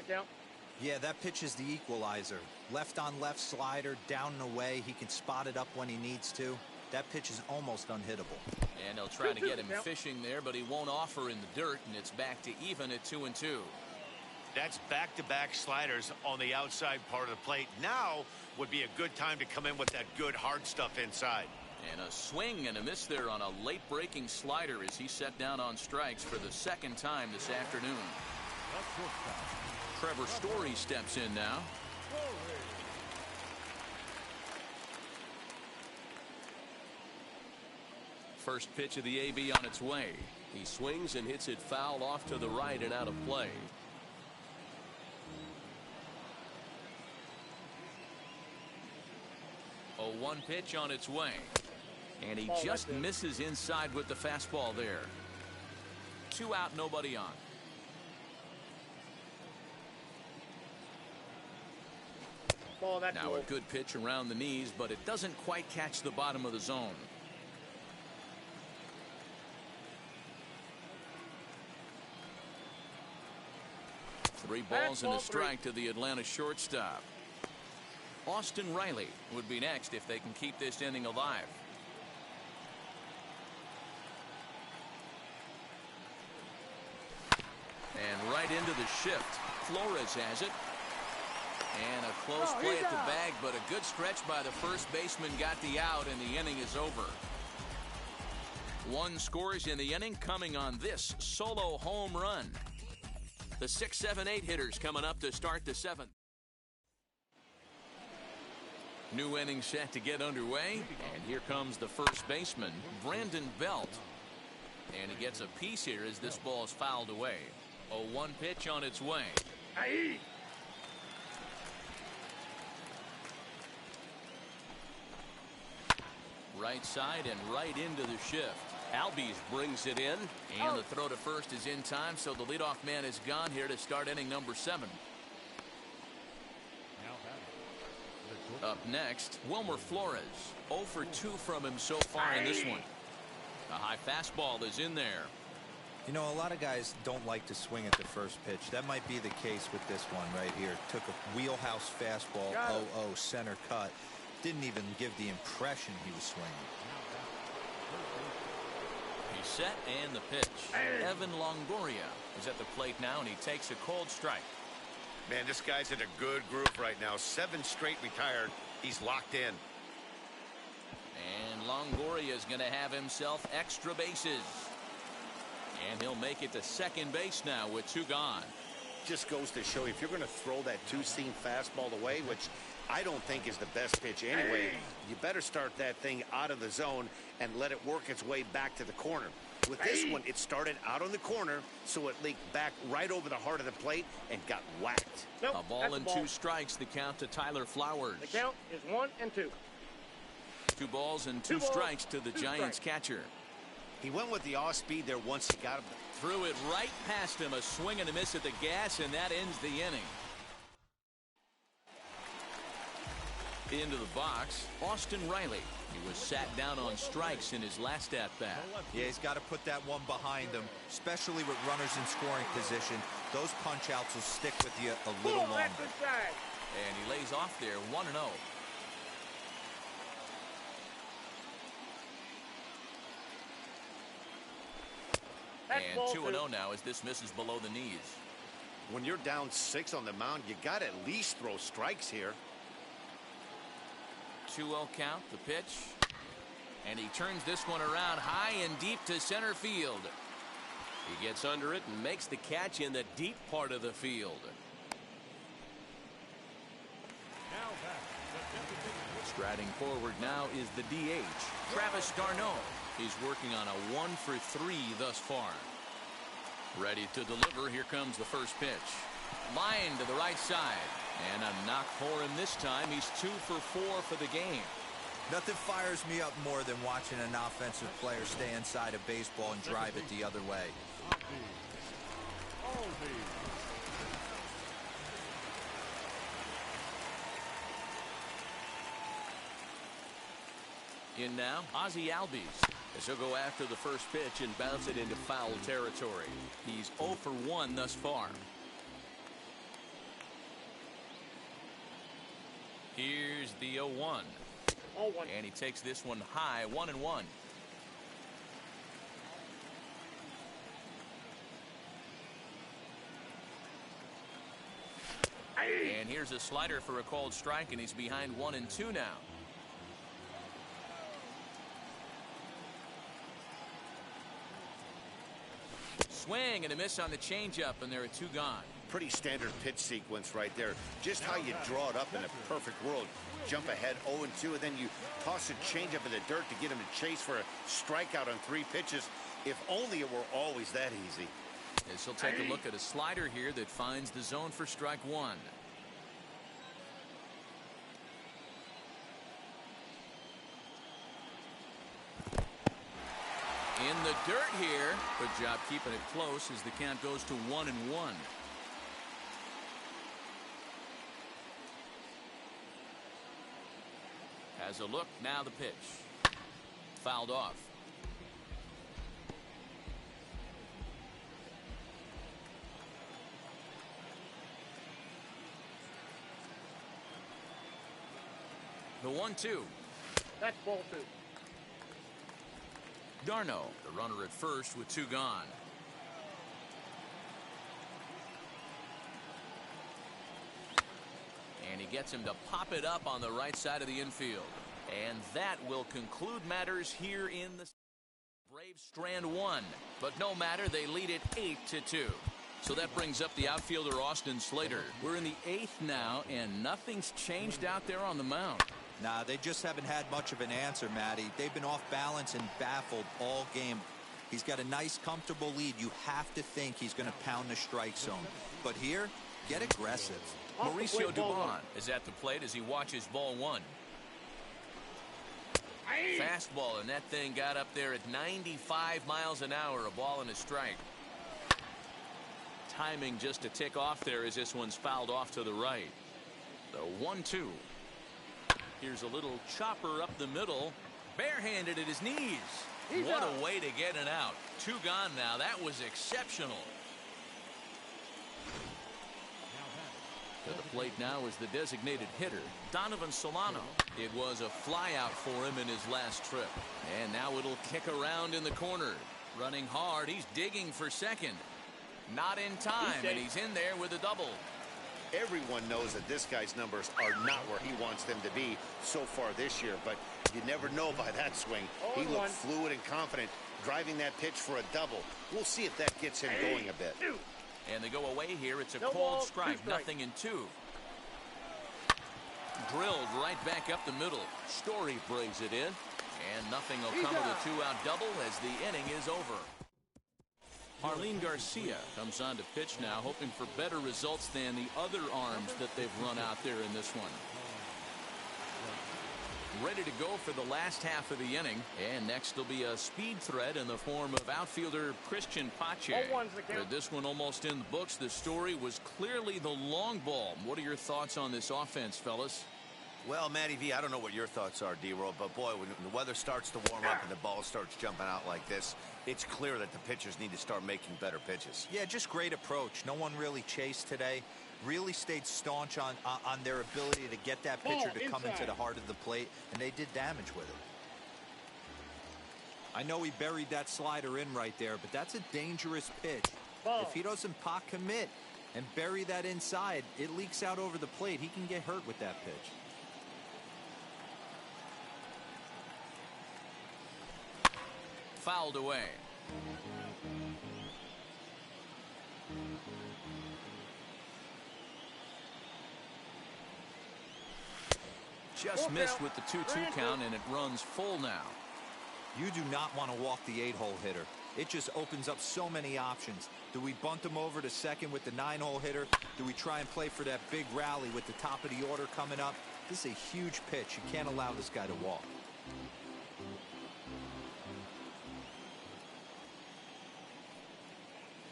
Yeah, that pitch is the equalizer. Left on left slider, down and away. He can spot it up when he needs to. That pitch is almost unhittable. And they'll try to get him fishing there, but he won't offer in the dirt, and it's back to even at 2 and 2. That's back-to-back sliders on the outside part of the plate. Now would be a good time to come in with that good hard stuff inside. And a swing and a miss there on a late-breaking slider as he set down on strikes for the 2nd time this afternoon. Trevor Story steps in now. First pitch of the AB on its way. He swings and hits it foul off to the right and out of play. A 1 pitch on its way. And he just misses inside with the fastball there. 2 out, nobody on. Now a good pitch around the knees, but it doesn't quite catch the bottom of the zone. Three balls and a strike to the Atlanta shortstop. Austin Riley would be next if they can keep this inning alive. And right into the shift. Flores has it. And a close play at the bag, but a good stretch by the first baseman got the out, and the inning is over. 1 scores in the inning coming on this solo home run. The 6, 7, 8 hitters coming up to start the 7th. New inning set to get underway, and here comes the first baseman, Brandon Belt. And he gets a piece here as this ball is fouled away. A 1 pitch on its way. Aye. Right side and right into the shift. Albies brings it in. And the throw to first is in time, so the leadoff man is gone here to start inning number 7. Up next, Wilmer Flores. 0 for 2 from him so far in this one. A high fastball is in there. You know, a lot of guys don't like to swing at the first pitch. That might be the case with this one right here. Took a wheelhouse fastball, 0-0 center cut. Didn't even give the impression he was swinging. He set and the pitch. Evan Longoria is at the plate now, and he takes a cold strike. Man, this guy's in a good groove right now. 7 straight retired. He's locked in. And Longoria is going to have himself extra bases. And he'll make it to second base now with 2 gone. Just goes to show you, if you're going to throw that 2-seam fastball away, which I don't think is the best pitch anyway, you better start that thing out of the zone and let it work its way back to the corner. With this one, it started out on the corner, so it leaked back right over the heart of the plate and got whacked. A ball and 2 strikes, the count to Tyler Flowers. The count is 1 and 2. 2 balls and 2 strikes to the Giants catcher. He went with the off speed there once he got him. Threw it right past him, a swing and a miss at the gas, and that ends the inning. Into the box, Austin Riley. He was sat down on strikes in his last at-bat. Yeah, he's got to put that one behind him, especially with runners in scoring position. Those punch-outs will stick with you a little longer. And he lays off there, 1-0. And 2-0 now as this misses below the knees. When you're down 6 on the mound, you got to at least throw strikes here. 2-0 count, the pitch. And he turns this one around high and deep to center field. He gets under it and makes the catch in the deep part of the field. Striding forward now is the DH, Travis d'Arnaud. He's working on a 1-for-3 thus far. Ready to deliver. Here comes the first pitch. Line to the right side. And a knock for him this time. He's 2-for-4 for the game. Nothing fires me up more than watching an offensive player stay inside a baseball and drive it the other way. In now, Ozzie Albies, as he'll go after the first pitch and bounce it into foul territory. He's 0-for-1 thus far. Here's the 0-1. And he takes this one high, 1-1. And here's a slider for a called strike, and he's behind 1-2 now. Swing and a miss on the changeup, and there are 2 gone. Pretty standard pitch sequence right there. Just how you draw it up in a perfect world. Jump ahead 0-2, and then you toss a changeup in the dirt to get him to chase for a strikeout on 3 pitches. If only it were always that easy. As he'll take a look at a slider here that finds the zone for strike 1. In the dirt here. Good job keeping it close as the count goes to 1-1. Has a look, now the pitch. Fouled off. The 1-2. That's ball 2. d'Arnaud, the runner at first with 2 gone. And he gets him to pop it up on the right side of the infield. And that will conclude matters here in the Braves strand 1. But no matter, they lead it 8-2. So that brings up the outfielder Austin Slater. We're in the 8th now, and nothing's changed out there on the mound. Nah, they just haven't had much of an answer, Matty. They've been off balance and baffled all game. He's got a nice, comfortable lead. You have to think he's going to pound the strike zone. But here, get aggressive. Mauricio Dubon is at the plate as he watches ball 1. Fastball, and that thing got up there at 95 miles an hour, a ball and a strike. Timing just a tick off there as this one's fouled off to the right. The 1-2. Here's a little chopper up the middle, barehanded at his knees. What a way to get it out. 2 gone now. That was exceptional. To the plate now is the designated hitter, Donovan Solano. It was a flyout for him in his last trip. And now it'll kick around in the corner. Running hard, he's digging for second. Not in time, and he's in there with a double. Everyone knows that this guy's numbers are not where he wants them to be so far this year, but you never know by that swing. He looked fluid and confident, driving that pitch for a double. We'll see if that gets him going a bit. And they go away here. It's a No cold ball, strike, 2 strikes. nothing in 2. Drilled right back up the middle. Story brings it in. And nothing will come of the 2-out double as the inning is over. Marlene Garcia comes on to pitch now, hoping for better results than the other arms that they've run out there in this one. Ready to go for the last half of the inning. And next will be a speed threat in the form of outfielder Christian Pache. With this one almost in the books, the Story was clearly the long ball. What are your thoughts on this offense, fellas? Well, Matty V, I don't know what your thoughts are, D-Roll, but boy, when the weather starts to warm up and the ball starts jumping out like this, it's clear that the pitchers need to start making better pitches. Yeah, just great approach. No one really chased today. Really stayed staunch on their ability to get that pitcher to come into the heart of the plate, and they did damage with it. I know he buried that slider in right there, but that's a dangerous pitch. If he doesn't pot commit and bury that inside, it leaks out over the plate. He can get hurt with that pitch. Fouled away. Just missed with the 2-2 count, and it runs full now. You do not want to walk the 8-hole hitter. It just opens up so many options. Do we bunt him over to second with the 9-hole hitter? Do we try and play for that big rally with the top of the order coming up? This is a huge pitch. You can't allow this guy to walk.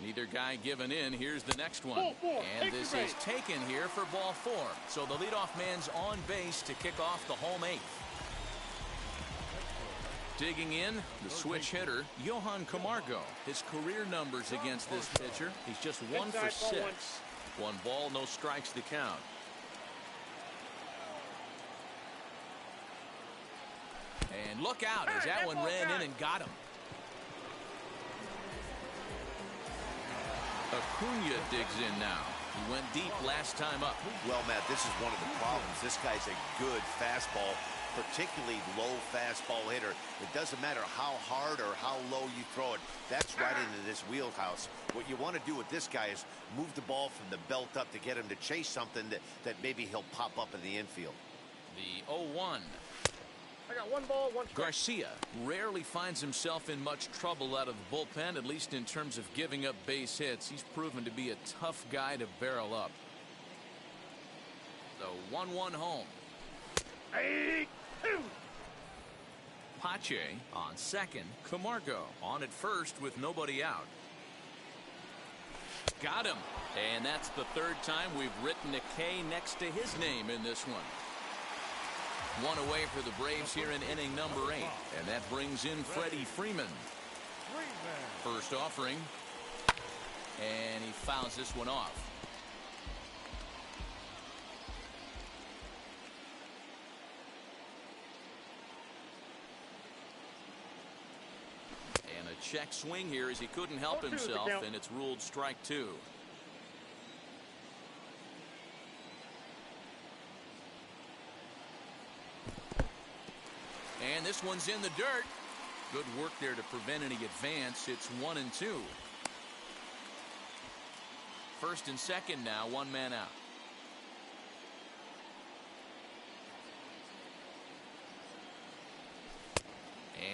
Neither guy giving in. Here's the next one. And this is taken here for ball 4. So the leadoff man's on base to kick off the home 8th. Digging in, the switch hitter, Johan Camargo. His career numbers against this pitcher, he's just 1 for 6. 1 ball, no strikes to count. And look out as that one ran in and got him. Acuna digs in now. He went deep last time up. Well, Matt, this is one of the problems. This guy's a good fastball, particularly low fastball hitter. It doesn't matter how hard or how low you throw it. That's right into this wheelhouse. What you want to do with this guy is move the ball from the belt up to get him to chase something that maybe he'll pop up in the infield. The 0-1. I got 1 ball, 1 strike. Garcia rarely finds himself in much trouble out of the bullpen, at least in terms of giving up base hits. He's proven to be a tough guy to barrel up. The 1-1 home. 8-2. Pache on second. Camargo on at first with nobody out. Got him. And that's the 3rd time we've written a K next to his name in this one. 1 away for the Braves here in inning number 8. And that brings in Freddie Freeman. First offering. And he fouls this one off. And a check swing here as he couldn't help himself, and it's ruled strike 2. And this one's in the dirt. Good work there to prevent any advance. It's 1-2. First and second now, 1 man out.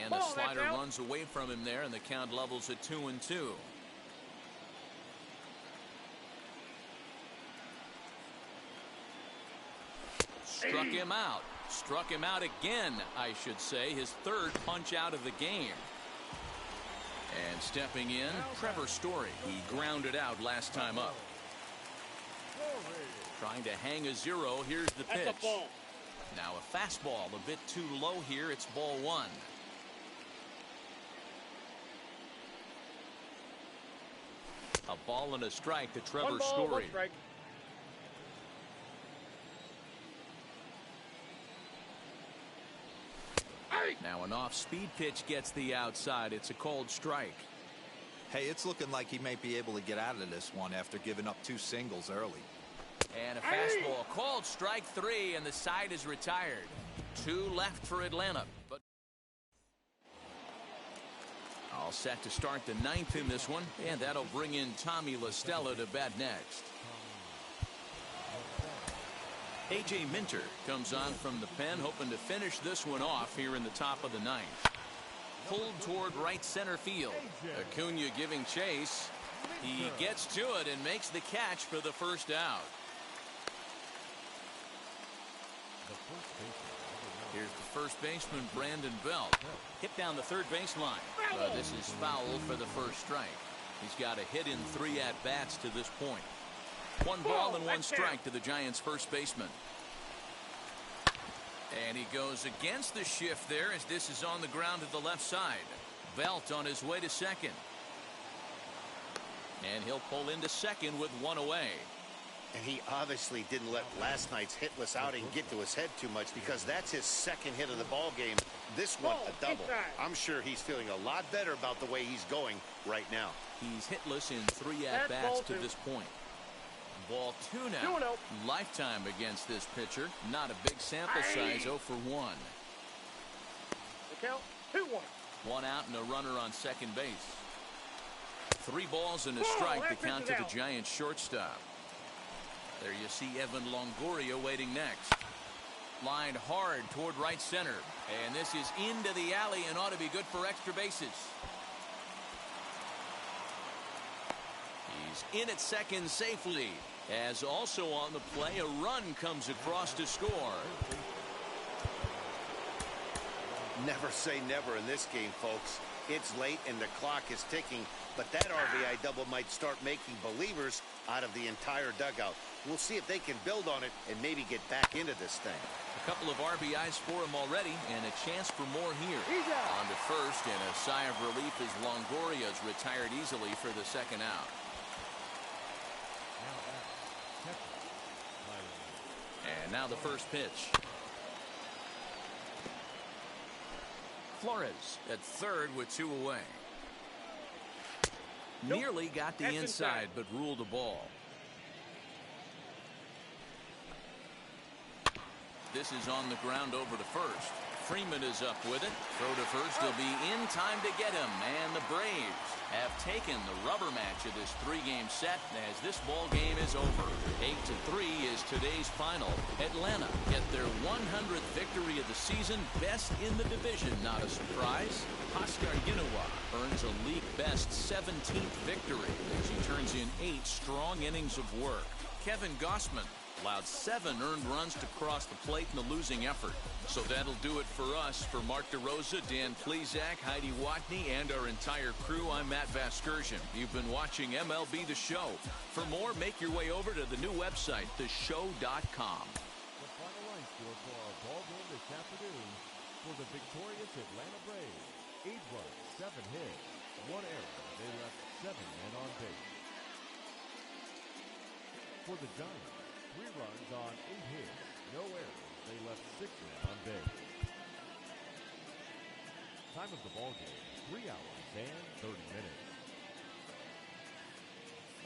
And the slider runs away from him there, and the count levels at 2-2. Struck him out. Struck him out again, I should say. His 3rd punch out of the game. And stepping in, Trevor Story. He grounded out last time up. Trying to hang a 0. Here's the pitch. Now a fastball a bit too low here. It's ball 1. A ball and a strike to Trevor Story. Now an off-speed pitch gets the outside. It's a called strike. Hey, it's looking like he may be able to get out of this one after giving up 2 singles early. And a fastball called strike 3, and the side is retired. 2 left for Atlanta. But all set to start the 9th in this one, and that'll bring in Tommy La Stella to bat next. A.J. Minter comes on from the pen, hoping to finish this one off here in the top of the 9th. Pulled toward right center field. Acuna giving chase. He gets to it and makes the catch for the first out. Here's the first baseman, Brandon Belt. Hit down the third baseline. This is foul for the first strike. He's got a hit in 3 at-bats to this point. 1 ball and 1 strike to the Giants' first baseman. And he goes against the shift there as this is on the ground to the left side. Belt on his way to second. And he'll pull into second with 1 away. And he obviously didn't let last night's hitless outing get to his head too much, because that's his second hit of the ball game. This one a double. I'm sure he's feeling a lot better about the way he's going right now. He's hitless in 3 at-bats to this point. Ball 2 now. Lifetime against this pitcher. Not a big sample size, 0 for 1. The count, 2-1. 1 out and a runner on second base. 3 balls and a strike to count to the Giants shortstop. There you see Evan Longoria waiting next. Lined hard toward right center. And this is into the alley and ought to be good for extra bases. He's in at second safely. As also on the play, a run comes across to score. Never say never in this game, folks. It's late and the clock is ticking, but that RBI double might start making believers out of the entire dugout. We'll see if they can build on it and maybe get back into this thing. A couple of RBIs for him already, and a chance for more here. On to first, and a sigh of relief as Longoria's retired easily for the second out. And now the first pitch. Flores at third with 2 away. Nearly got the inside, but ruled a ball. This is on the ground over to first. Freeman is up with it. Throw to first will be in time to get him. And the Braves have taken the rubber match of this 3-game set as this ball game is over. 8-3 is today's final. Atlanta get their 100th victory of the season, best in the division. Not a surprise. Oscar Guinawa earns a league best 17th victory as he turns in 8 strong innings of work. Kevin Gausman allowed 7 earned runs to cross the plate in the losing effort. So that'll do it for us. For Mark DeRosa, Dan Plesac, Heidi Watney, and our entire crew, I'm Matt Vasgersian. You've been watching MLB The Show. For more, make your way over to the new website, theshow.com. The final line score for our ball game this afternoon for the victorious Atlanta Braves. 8 runs, 7 hits, 1 error. They left 7 men on base. For the Giants, 3 runs on 8 hits, no errors. They left 6 men on base. Time of the ball game, 3 hours and 30 minutes.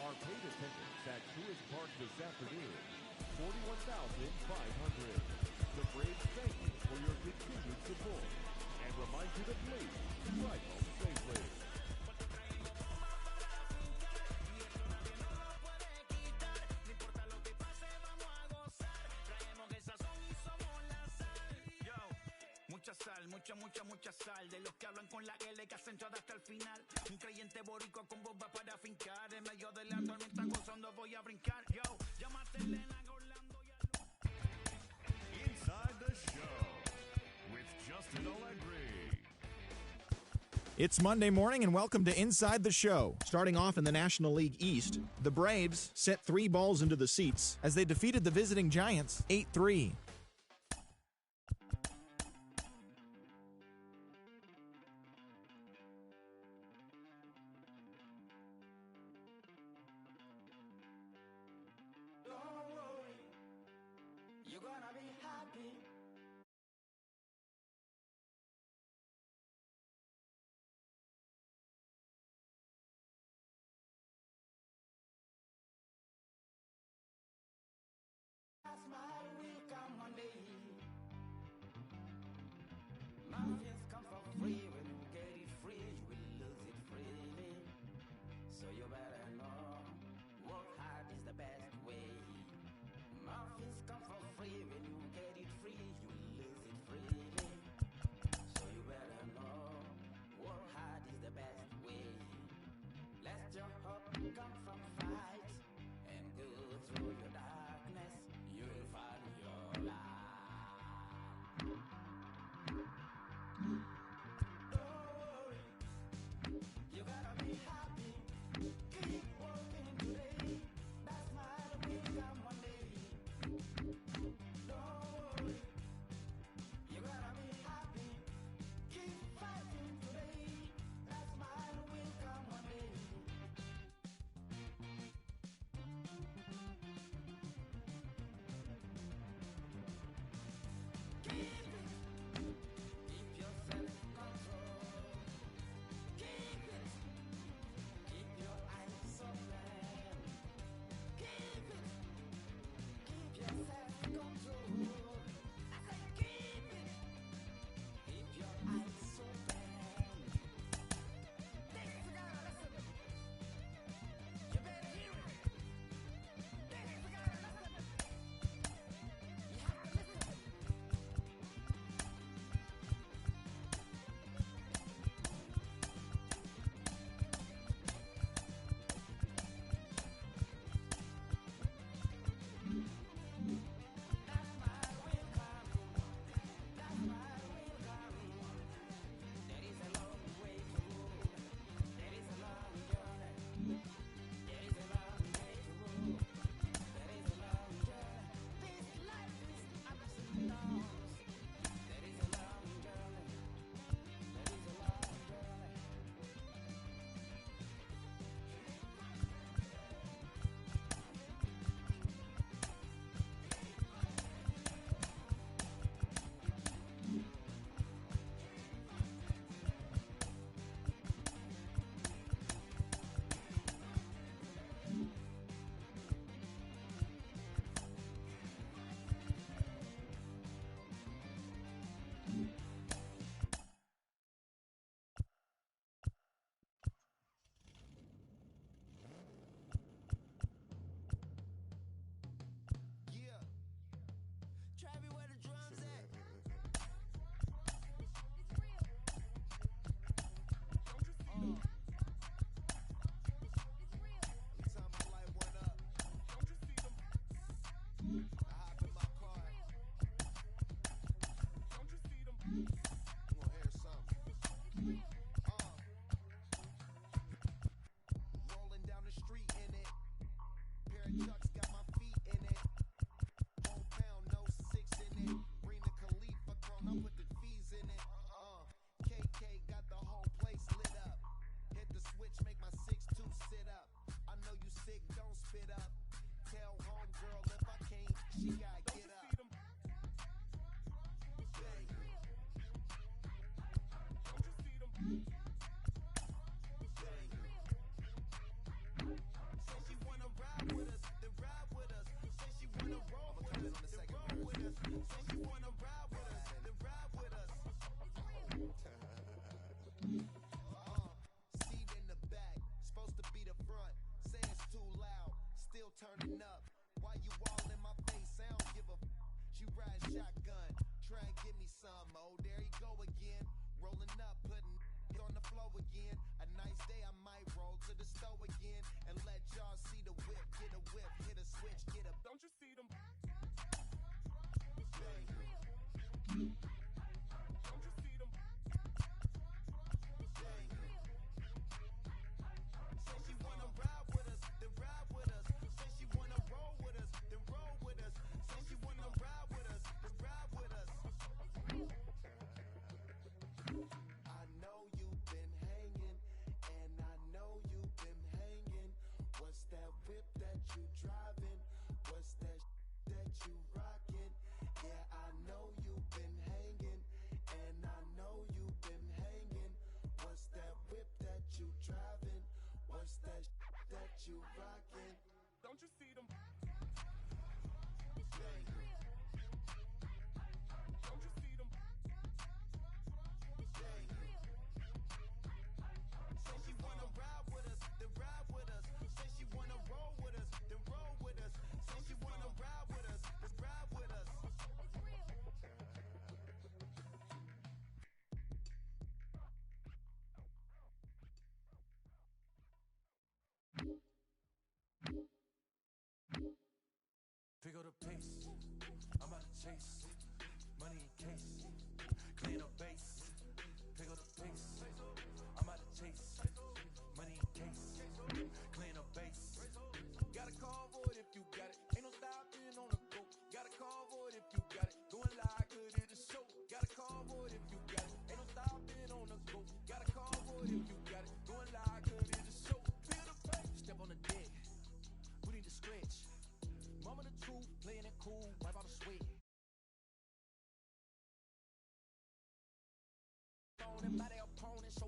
Our paid attendance at Truist Park this afternoon, 41,500. The Braves thank you for your continued support and remind you to please drive home safely. Mucha sal, de los que hablan con la L que hacen toda hasta el final. Un creyente boricua con bomba para fincar, en medio de la tormenta gozando voy a brincar. Yo, llámate Elena, Orlando y Inside the Show with Justin Allegri. It's Monday morning and welcome to Inside the Show. Starting off in the National League East, the Braves sent 3 balls into the seats as they defeated the visiting Giants 8-3. flow again. A nice day, I might roll to the store again and let y'all see the whip. Get a whip, hit a switch, get a. Don't you see them? Don't you see them? Say she wanna ride with us, then ride with us. Say she wanna roll with us, then roll with us. Say she wanna ride with us, then ride with us. I know you've been hanging, and I know you've been hanging. What's that whip that you driving? What's that that you rocking? Yeah, I know you've been hanging, and I know you've been hanging. What's that whip that you driving? What's that that you rocking? Don't you see them? Don't you see them? Say she wanna ride with us, then ride with us. Say she wanna roll with us, then roll with us. Say she wanna ride with us, then ride with us. Pick up the pace, I'm out to chase, money in case, clean up base. Pick up the pace, I'm out to chase, money in case, clean up base. Got a call for it if you got it. Ain't no stopping on the go. Got a call for it if you got it. Going live, good at the show. Got a call for it if you got it. Ain't no stopping on the go. Got a call for it if you got it. Going live, good at the show. Feel the pace. Step on the deck. We need to stretch. Mama the truth, playing it cool. Wipe out the sweat. On and by their opponent, so